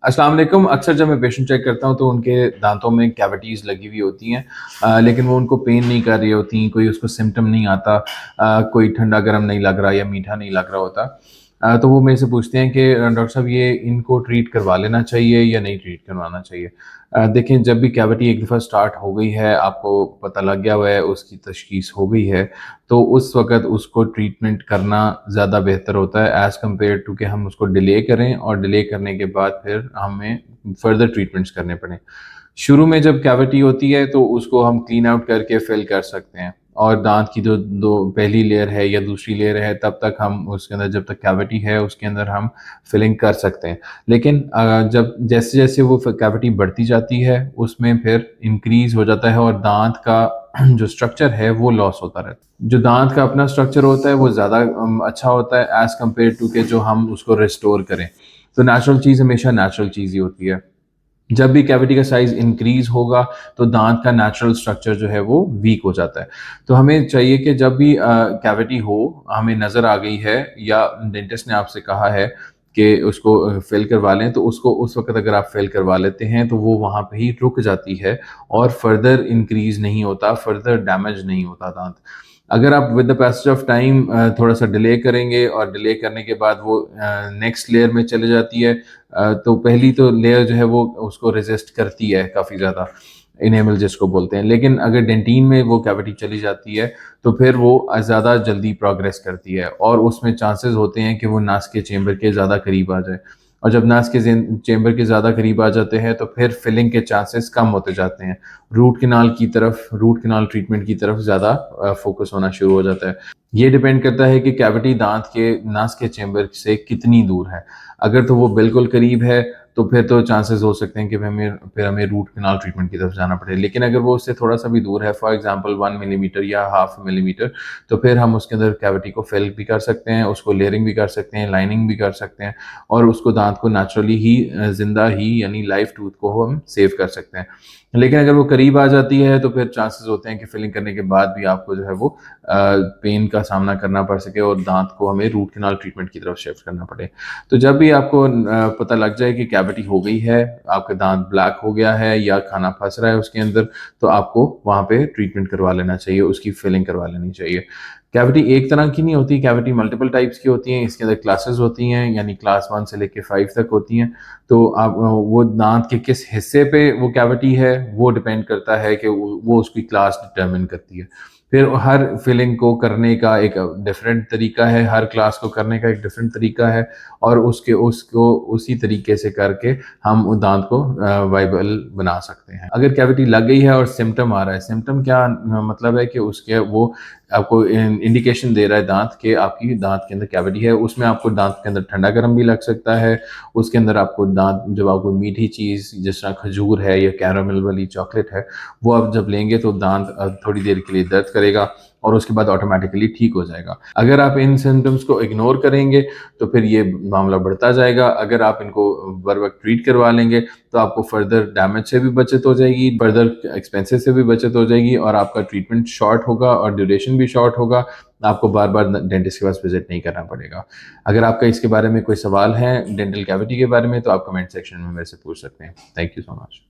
अस्सलाम वालेकुम। अक्सर जब मैं पेशेंट चेक करता हूँ तो उनके दांतों में कैविटीज़ लगी हुई होती हैं, लेकिन वो उनको पेन नहीं कर रही होती, कोई उसको सिम्पटम नहीं आता, कोई ठंडा गर्म नहीं लग रहा या मीठा नहीं लग रहा होता। तो वो मेरे से पूछते हैं कि डॉक्टर साहब ये इनको ट्रीट करवा लेना चाहिए या नहीं ट्रीट करवाना चाहिए? देखें, जब भी कैविटी एक दफ़ा स्टार्ट हो गई है, आपको पता लग गया हुआ है, उसकी तशख़ीस हो गई है, तो उस वक़्त उसको ट्रीटमेंट करना ज़्यादा बेहतर होता है एज़ कम्पेयर टू कि हम उसको डिले करें और डिले करने के बाद फिर हमें फर्दर ट्रीटमेंट्स करने पड़ें। शुरू में जब कैविटी होती है तो उसको हम क्लीन आउट करके फिल कर सकते हैं, और दाँत की जो दो पहली लेयर है या दूसरी लेयर है, तब तक हम उसके अंदर, जब तक कैविटी है उसके अंदर हम फिलिंग कर सकते हैं। लेकिन जब जैसे-जैसे वो कैविटी बढ़ती जाती है, उसमें फिर इंक्रीज़ हो जाता है और दाँत का जो स्ट्रक्चर है वो लॉस होता रहता है। जो दाँत का अपना स्ट्रक्चर होता है वो ज़्यादा अच्छा होता है एज़ कम्पेयर टू कि जो हम उसको रिस्टोर करें। तो नेचुरल चीज़ हमेशा नेचुरल चीज़ ही होती है। जब भी कैविटी का साइज़ इंक्रीज़ होगा, तो दाँत का नेचुरल स्ट्रक्चर जो है वो वीक हो जाता है। तो हमें चाहिए कि जब भी कैविटी हो, हमें नज़र आ गई है या डेंटिस्ट ने आपसे कहा है कि उसको फ़िल करवा लें, तो उसको उस वक़्त अगर आप फ़िल करवा लेते हैं, तो वो वहाँ पे ही रुक जाती है और फ़र्दर इंक्रीज़ नहीं होता, फ़र्दर डैमेज नहीं होता दाँत। अगर आप with the passage of time थोड़ा-सा डिले करेंगे और डिले करने के बाद वो नेक्स्ट लेयर में चली जाती है, तो पहली तो लेयर जो है वो उसको रेज़िस्ट करती है काफ़ी ज़्यादा, इनेमल जिसको बोलते हैं। लेकिन अगर डेंटिन में वो कैविटी चली जाती है, तो फिर वो ज़्यादा जल्दी प्रोग्रेस करती है और उसमें चांसेस होते हैं कि वो नाक के चेंबर के ज़्यादा करीब आ जाए। और जब नाक के चेंबर के ज़्यादा करीब आ जाते हैं, तो फिर फिलिंग के चांसेस कम होते जाते हैं। रूट कैनाल ट्रीटमेंट की तरफ ज़्यादा फ़ोकस होना शुरू हो जाता है। ये डिपेंड करता है कि कैविटी दाँत के नाक के चेंबर से कितनी दूर है। अगर तो वो बिल्कुल करीब है, तो फिर तो चांसेस हो सकते हैं कि हमें रूट कैनाल ट्रीटमेंट की तरफ जाना पड़े। लेकिन अगर वो उससे थोड़ा-सा भी दूर है, फॉर एग्ज़ाम्पल 1 मिलीमीटर या हाफ मिलीमीटर, तो फिर हम उसके अंदर कैविटी को फिल भी कर सकते हैं, उसको लेयरिंग भी कर सकते हैं, लाइनिंग भी कर सकते हैं और उसको दाँत को नेचुरली ही ज़िंदा ही यानी लाइव टूथ को हम सेव कर सकते हैं। लेकिन अगर वो करीब आ जाती है, तो फिर चांसेस होते हैं कि फिलिंग करने के बाद भी आपको जो है वो पेन का सामना करना पड़ सके और दाँत को हमें रूट कैनाल ट्रीटमेंट की तरफ शिफ्ट करना पड़े। तो जब भी आपको पता लग जाए कि कैविटी हो गई है, आपका दाँत ब्लैक हो गया है या खाना फँस रहा है उसके अंदर, तो आपको वहाँ पे ट्रीटमेंट करवा लेना चाहिए, उसकी फिलिंग करवा लेनी चाहिए। कैविटी एक तरह की नहीं होती, कैविटी मल्टीपल टाइप्स की होती हैं, इसके अंदर क्लासेस होती हैं, यानी क्लास 1 से लेके 5 तक होती हैं। तो आप वो दाँत के किस हिस्से पे वो कैविटी है, वो डिपेंड करता है कि वो उसकी क्लास डिटरमिन करती है। फिर हर फिलिंग को करने का एक डिफरेंट तरीका है, हर क्लास को करने का एक डिफरेंट तरीका है और उसको उसी तरीके से करके हम उस दाँत को वाइबल बना सकते हैं। अगर कैविटी लग गई है और सिम्पटम आ रहा है, सिम्पटम क्या मतलब है कि उसके वो आपको इंडिकेशन दे रहा है दाँत के आपकी दाँत के अंदर कैविटी है, उसमें आपको दाँत के अंदर ठंडा गर्म भी लग सकता है, उसके अंदर आपको दाँत जब आपको मीठी चीज़ जिस तरह खजूर है या कैरामल वाली चॉकलेट है, वो आप जब लेंगे तो दाँत थोड़ी देर के लिए दर्द करेगा और उसके बाद ऑटोमेटिकली ठीक हो जाएगा। अगर आप इन सिम्पटम्स को इग्नोर करेंगे, तो फिर ये मामला बढ़ता जाएगा। अगर आप इनको बर वक़्त ट्रीट करवा लेंगे, तो आपको फर्दर डैमेज से भी बचत हो जाएगी, फर्दर एक्सपेंसेस से भी बचत हो जाएगी और आपका ट्रीटमेंट शॉर्ट होगा और ड्यूरेशन भी शॉर्ट होगा। आपको बार-बार डेंटिस्ट के पास विज़िट नहीं करना पड़ेगा। अगर आपका इसके बारे में कोई सवाल है, डेंटल कैविटी के बारे में, तो आप कमेंट सेक्शन में मेरे से पूछ सकते हैं। Thank you so much.